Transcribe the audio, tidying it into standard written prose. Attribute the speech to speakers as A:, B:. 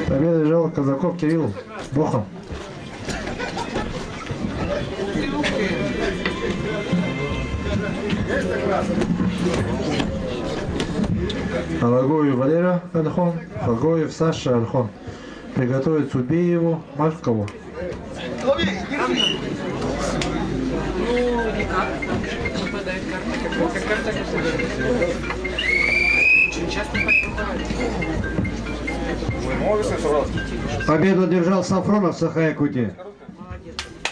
A: Победа держал казаков Кирилл Бохан. Алагоев Валера Альхон, Фагоев Саша Альхон. Приготовить Убееву Маркову.
B: Победу держал Сафронов Саха-Якутия.